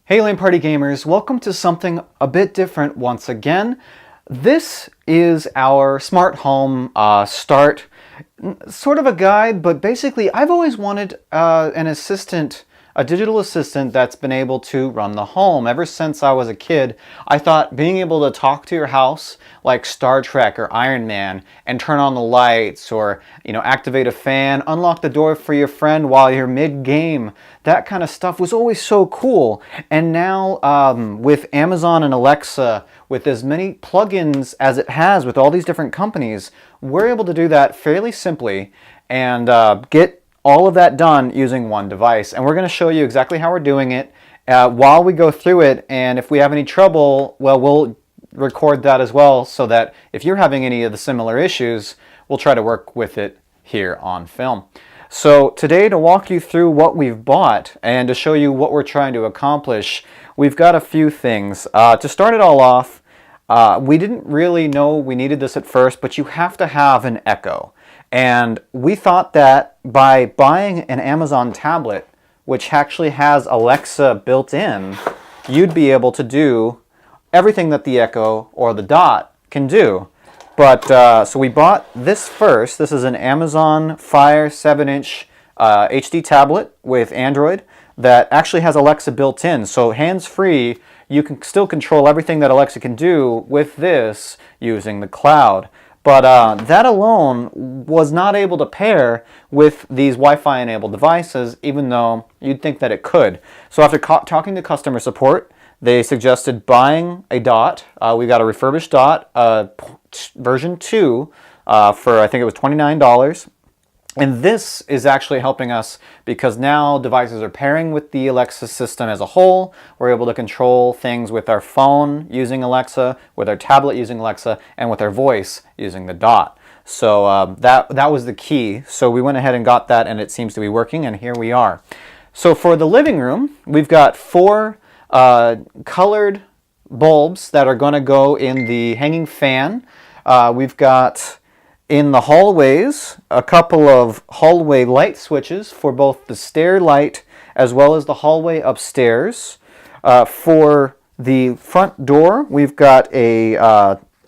Hey LAN Party Gamers, welcome to something a bit different once again. This is our smart home start, sort of a guide, but basically I've always wanted an assistant, a digital assistant that's been able to run the home. Ever since I was a kid, I thought being able to talk to your house like Star Trek or Iron Man and turn on the lights or, activate a fan, unlock the door for your friend while you're mid-game, that kind of stuff was always so cool. And now with Amazon and Alexa, with as many plugins as it has with all these different companies, we're able to do that fairly simply and get all of that done using one device. And we're going to show you exactly how we're doing it while we go through it. And if we have any trouble, well, we'll record that as well, so that if you're having any of the similar issues, we'll try to work with it here on film. So today, to walk you through what we've bought and to show you what we're trying to accomplish, we've got a few things. To start it all off, we didn't really know we needed this at first, but you have to have an Echo. And we thought that by buying an Amazon tablet, which actually has Alexa built in, you'd be able to do everything that the Echo or the Dot can do. But so we bought this first. This is an Amazon Fire 7-inch HD tablet with Android that actually has Alexa built in. So hands-free, you can still control everything that Alexa can do with this using the cloud. But that alone was not able to pair with these Wi-Fi enabled devices, even though you'd think that it could. So after talking to customer support, they suggested buying a Dot. We got a refurbished Dot, version 2, for I think it was $29. And this is actually helping us because now devices are pairing with the Alexa system as a whole. We're able to control things with our phone using Alexa, with our tablet using Alexa, and with our voice using the Dot. So that was the key. So we went ahead and got that, and it seems to be working, and here we are. So for the living room, we've got 4 colored bulbs that are going to go in the hanging fan. We've got in the hallways a couple of hallway light switches for both the stair light as well as the hallway upstairs. For the front door, we've got a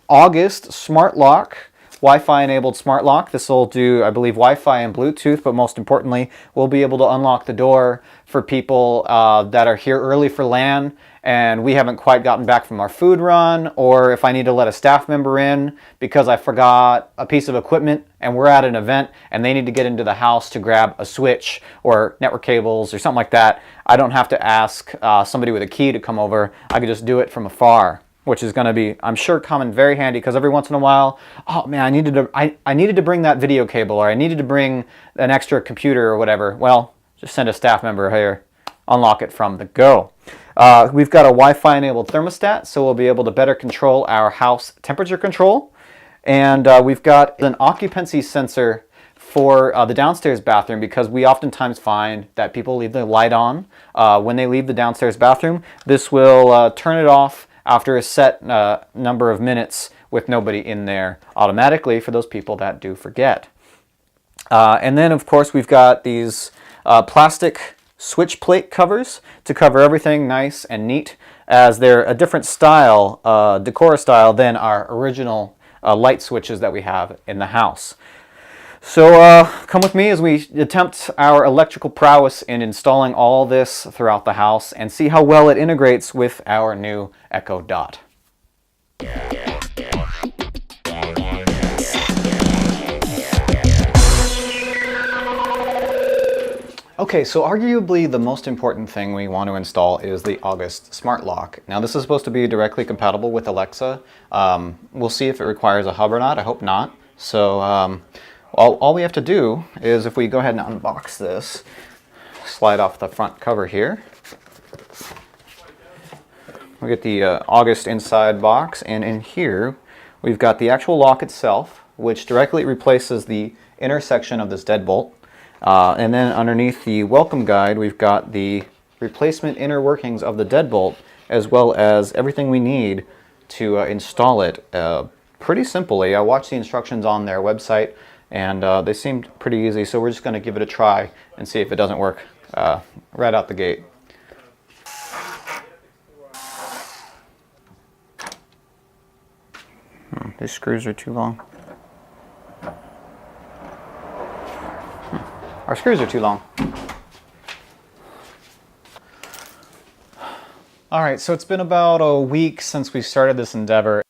August smart lock, Wi-Fi enabled smart lock. This will do, I believe, Wi-Fi and Bluetooth, but most importantly, we'll be able to unlock the door for people that are here early for LAN and we haven't quite gotten back from our food run, or if I need to let a staff member in because I forgot a piece of equipment and we're at an event and they need to get into the house to grab a switch or network cables or something like that. I don't have to ask somebody with a key to come over. I can just do it from afar, which is going to be, I'm sure, come in very handy because every once in a while, oh man, I needed to bring that video cable, or I needed to bring an extra computer or whatever. Well, just send a staff member here, unlock it from the go. We've got a Wi-Fi enabled thermostat, so we'll be able to better control our house temperature control. And we've got an occupancy sensor for the downstairs bathroom, because we oftentimes find that people leave the light on when they leave the downstairs bathroom. This will turn it off after a set number of minutes with nobody in there automatically for those people that do forget. And then, of course, we've got these plastic switch plate covers to cover everything nice and neat, as they're a different style, decor style, than our original light switches that we have in the house. So come with me as we attempt our electrical prowess in installing all this throughout the house and see how well it integrates with our new Echo Dot. Okay, so arguably the most important thing we want to install is the August Smart Lock. Now this is supposed to be directly compatible with Alexa. We'll see if it requires a hub or not. I hope not. So all we have to do is, if we go ahead and unbox this, slide off the front cover here. We get the August inside box, and in here we've got the actual lock itself, which directly replaces the inner section of this deadbolt. And then underneath the welcome guide, we've got the replacement inner workings of the deadbolt, as well as everything we need to install it pretty simply. I watched the instructions on their website, and they seemed pretty easy, so we're just going to give it a try and see if it doesn't work right out the gate. These screws are too long. Our screws are too long. All right, so it's been about a week since we started this endeavor.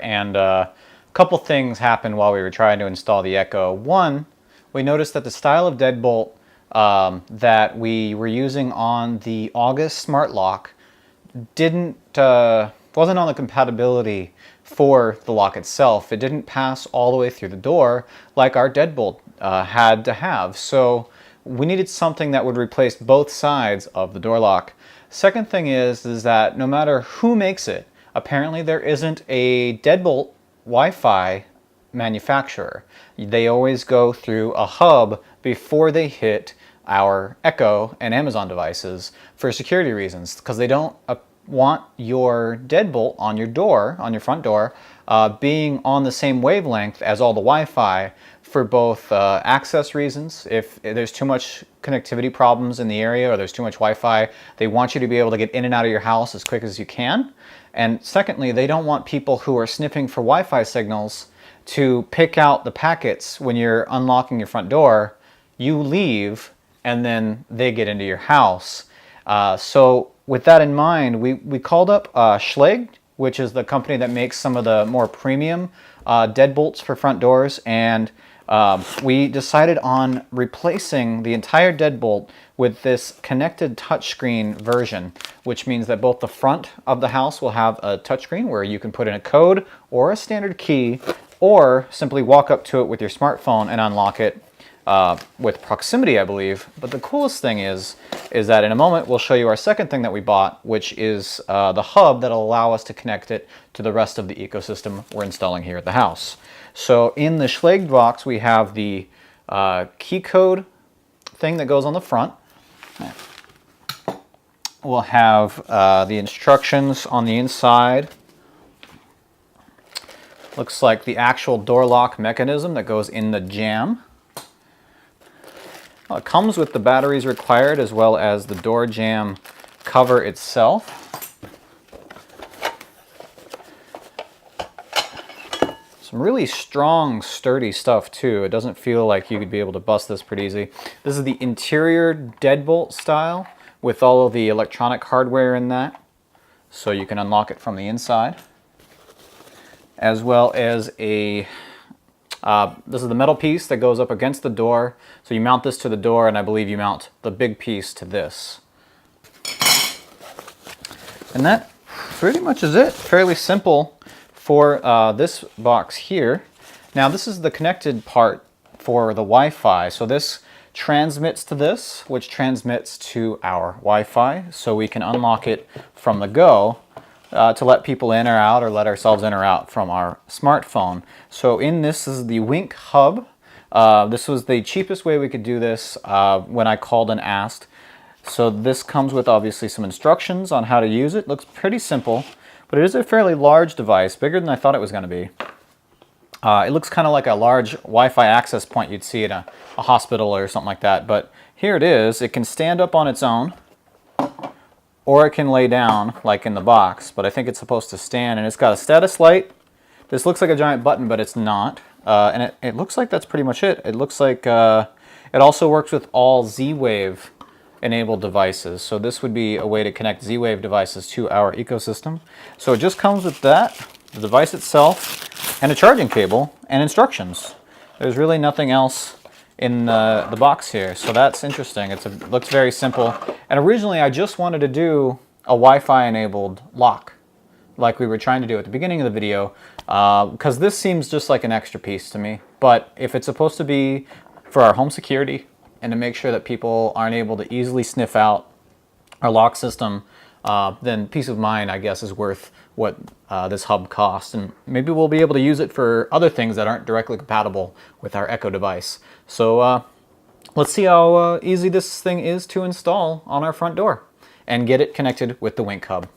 And a couple things happened while we were trying to install the Echo. One, we noticed that the style of deadbolt that we were using on the August smart lock wasn't on the compatibility for the lock itself. It didn't pass all the way through the door like our deadbolt had to have. So we needed something that would replace both sides of the door lock. Second thing is that no matter who makes it, apparently there isn't a deadbolt Wi-Fi manufacturer. They always go through a hub before they hit our Echo and Amazon devices for security reasons, because they don't want your deadbolt on your door, on your front door, being on the same wavelength as all the Wi-Fi for both access reasons. If there's too much connectivity problems in the area or there's too much Wi-Fi, they want you to be able to get in and out of your house as quick as you can. And secondly, they don't want people who are sniffing for Wi-Fi signals to pick out the packets when you're unlocking your front door. You leave and then they get into your house. So with that in mind, we called up Schlage, which is the company that makes some of the more premium deadbolts for front doors, and we decided on replacing the entire deadbolt with this connected touchscreen version, which means that both the front of the house will have a touchscreen where you can put in a code or a standard key, or simply walk up to it with your smartphone and unlock it with proximity, I believe. But the coolest thing is that in a moment we'll show you our second thing that we bought, which is the hub that'll allow us to connect it to the rest of the ecosystem we're installing here at the house. So in the Schlage box we have the key code thing that goes on the front. We'll have the instructions on the inside. Looks like the actual door lock mechanism that goes in the jamb. It comes with the batteries required as well as the door jamb cover itself. Some really strong, sturdy stuff too. It doesn't feel like you could be able to bust this pretty easy. This is the interior deadbolt style with all of the electronic hardware in that, so you can unlock it from the inside. As well as a this is the metal piece that goes up against the door. So you mount this to the door, and I believe you mount the big piece to this. And that pretty much is it. Fairly simple for this box here. Now this is the connected part for the Wi-Fi. So this transmits to this, which transmits to our Wi-Fi. So we can unlock it from the go. To let people in or out, or let ourselves in or out from our smartphone. So in this is the Wink hub. This was the cheapest way we could do this when I called and asked. So this comes with obviously some instructions on how to use it. Looks pretty simple, but it is a fairly large device, bigger than I thought it was going to be. It looks kind of like a large Wi-Fi access point you'd see in a hospital or something like that, but here it is. It can stand up on its own, or it can lay down like in the box, but I think it's supposed to stand, and it's got a status light. This looks like a giant button, but it's not. And it looks like that's pretty much it. It looks like it also works with all Z-Wave enabled devices. So this would be a way to connect Z-Wave devices to our ecosystem. So it just comes with that, the device itself, and a charging cable and instructions. There's really nothing else in the box here, so that's interesting. It looks very simple. And originally I just wanted to do a Wi-Fi enabled lock, like we were trying to do at the beginning of the video, because this seems just like an extra piece to me. But if it's supposed to be for our home security and to make sure that people aren't able to easily sniff out our lock system, then peace of mind, I guess, is worth what this hub costs. And maybe we'll be able to use it for other things that aren't directly compatible with our Echo device. So let's see how easy this thing is to install on our front door and get it connected with the Wink hub.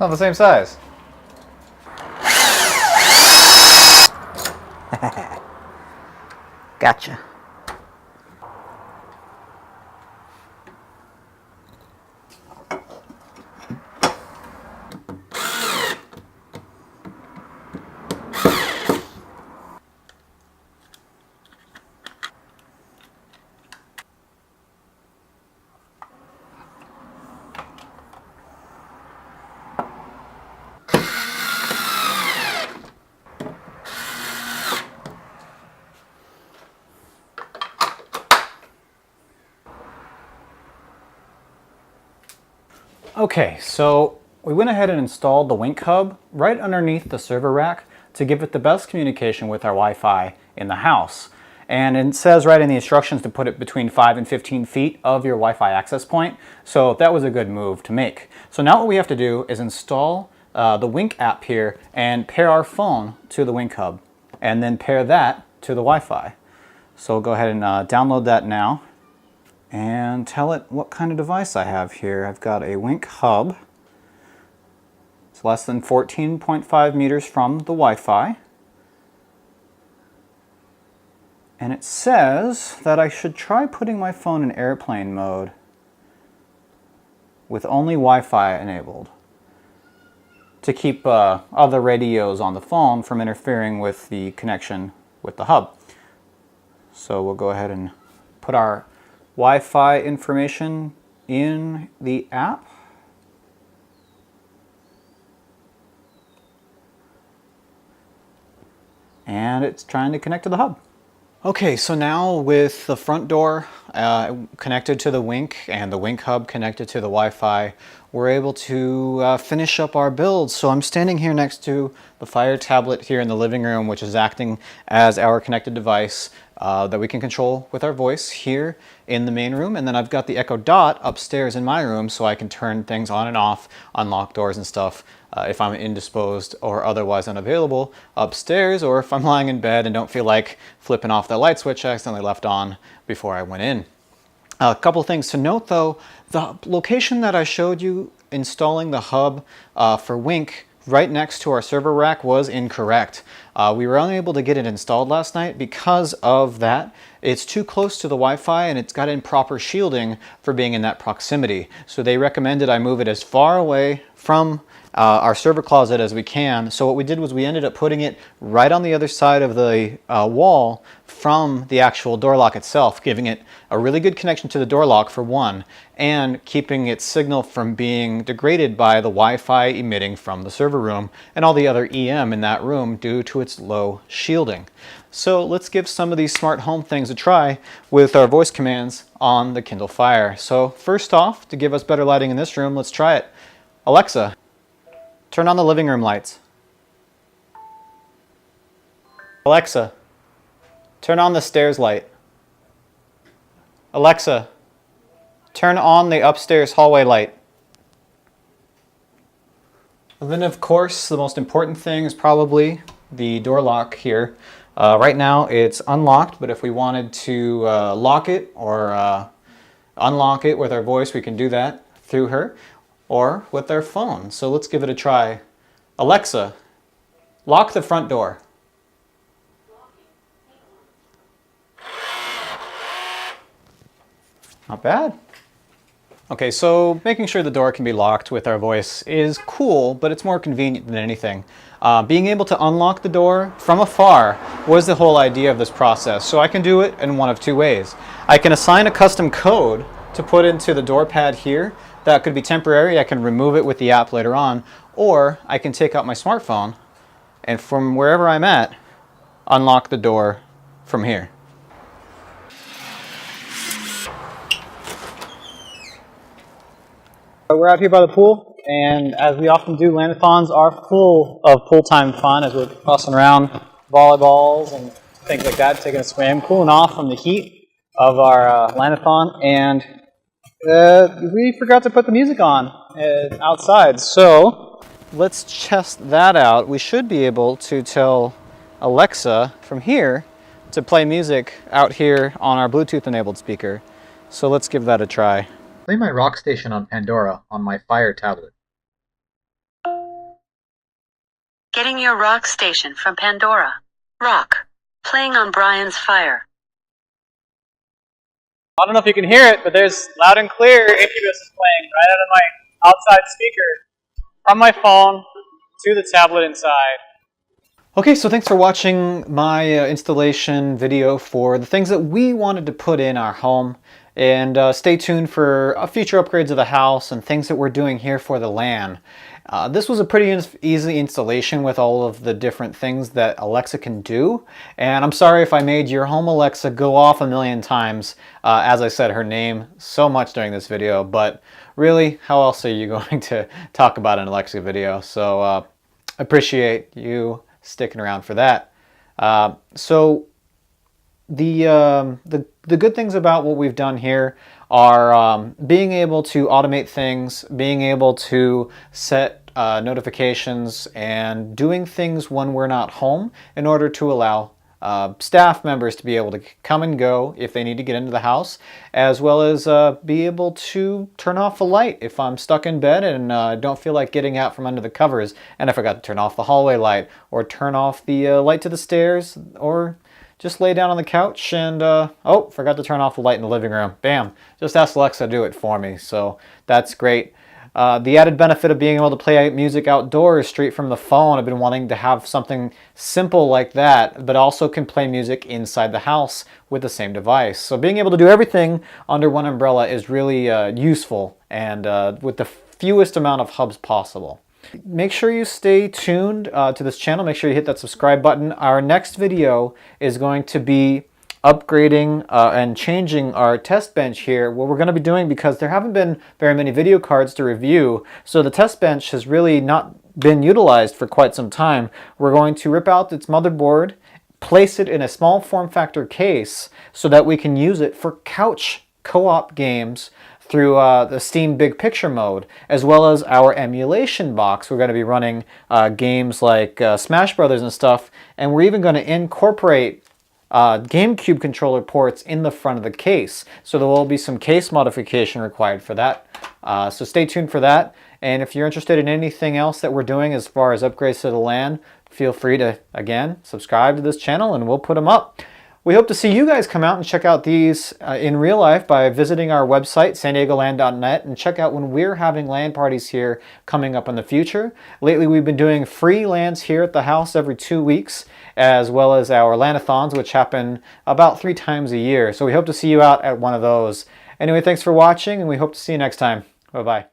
Oh, the same size. Gotcha. Okay, so we went ahead and installed the Wink hub right underneath the server rack to give it the best communication with our Wi-Fi in the house. And it says right in the instructions to put it between 5 and 15 feet of your Wi-Fi access point. So that was a good move to make. So now what we have to do is install the Wink app here and pair our phone to the Wink hub and then pair that to the Wi-Fi. So we'll go ahead and download that now and tell it what kind of device I have here. I've got a Wink hub. It's less than 14.5 meters from the Wi-Fi. And it says that I should try putting my phone in airplane mode with only Wi-Fi enabled to keep other radios on the phone from interfering with the connection with the hub. So we'll go ahead and put our Wi-Fi information in the app. And it's trying to connect to the hub. Okay, so now with the front door connected to the Wink and the Wink hub connected to the Wi-Fi, we're able to finish up our build. So I'm standing here next to the Fire tablet here in the living room, which is acting as our connected device that we can control with our voice here in the main room. And then I've got the Echo Dot upstairs in my room so I can turn things on and off, unlock doors and stuff if I'm indisposed or otherwise unavailable upstairs, or if I'm lying in bed and don't feel like flipping off that light switch I accidentally left on before I went in. A couple things to note though, the location that I showed you installing the hub for Wink right next to our server rack was incorrect. We were unable to get it installed last night because of that. It's too close to the Wi-Fi and it's got improper shielding for being in that proximity. So they recommended I move it as far away from our server closet as we can. So what we did was we ended up putting it right on the other side of the wall from the actual door lock itself, giving it a really good connection to the door lock for one, and keeping its signal from being degraded by the Wi-Fi emitting from the server room and all the other EM in that room due to its low shielding. So let's give some of these smart home things a try with our voice commands on the Kindle Fire. So first off, to give us better lighting in this room, let's try it. Alexa, turn on the living room lights. Alexa, turn on the stairs light. Alexa, turn on the upstairs hallway light. And then of course, the most important thing is probably the door lock here. Right now it's unlocked, but if we wanted to lock it or unlock it with our voice, we can do that through her or with our phone. So let's give it a try. Alexa, lock the front door. Not bad. Okay, so making sure the door can be locked with our voice is cool, but it's more convenient than anything. Being able to unlock the door from afar was the whole idea of this process. So I can do it in one of two ways. I can assign a custom code to put into the door pad here. That could be temporary. I can remove it with the app later on, or I can take out my smartphone and from wherever I'm at, unlock the door from here. We're out here by the pool, and as we often do, Lanathons are full of pool time fun as we're tossing around volleyballs and things like that, taking a swim, cooling off from the heat of our Lanathon, and we forgot to put the music on outside. So let's test that out. We should be able to tell Alexa from here to play music out here on our Bluetooth enabled speaker. So let's give that a try. Play my rock station on Pandora on my Fire tablet. Getting your rock station from Pandora. Rock. Playing on Brian's Fire. I don't know if you can hear it, but there's loud and clear Incubus is playing right out of my outside speaker from my phone to the tablet inside. Okay, so thanks for watching my installation video for the things that we wanted to put in our home. And stay tuned for future upgrades of the house and things that we're doing here for the LAN. This was a pretty easy installation with all of the different things that Alexa can do. And I'm sorry if I made your home Alexa go off a million times as I said her name so much during this video. But really, how else are you going to talk about an Alexa video? So I appreciate you sticking around for that. So the good things about what we've done here are being able to automate things, being able to set notifications, and doing things when we're not home in order to allow staff members to be able to come and go if they need to get into the house, as well as be able to turn off the light if I'm stuck in bed and don't feel like getting out from under the covers and I forgot to turn off the hallway light, or turn off the light to the stairs, or just lay down on the couch and, oh, forgot to turn off the light in the living room. Bam. Just ask Alexa to do it for me. So that's great. The added benefit of being able to play music outdoors straight from the phone. I've been wanting to have something simple like that, but also can play music inside the house with the same device. So being able to do everything under one umbrella is really useful, and with the fewest amount of hubs possible. Make sure you stay tuned to this channel. Make sure you hit that subscribe button. Our next video is going to be upgrading and changing our test bench here. What we're going to be doing, because there haven't been very many video cards to review, so the test bench has really not been utilized for quite some time. We're going to rip out its motherboard, place it in a small form factor case so that we can use it for couch co-op games through the Steam Big Picture mode, as well as our emulation box. We're going to be running games like Smash Brothers and stuff, and we're even going to incorporate GameCube controller ports in the front of the case. So there will be some case modification required for that. So stay tuned for that. And if you're interested in anything else that we're doing as far as upgrades to the LAN, feel free to, again, subscribe to this channel and we'll put them up. We hope to see you guys come out and check out these in real life by visiting our website, SanDiegoLAN.net, and check out when we're having LAN parties here coming up in the future. Lately, we've been doing free LANs here at the house every 2 weeks, as well as our LAN-a-thons, which happen about 3 times a year. So we hope to see you out at one of those. Anyway, thanks for watching, and we hope to see you next time. Bye-bye.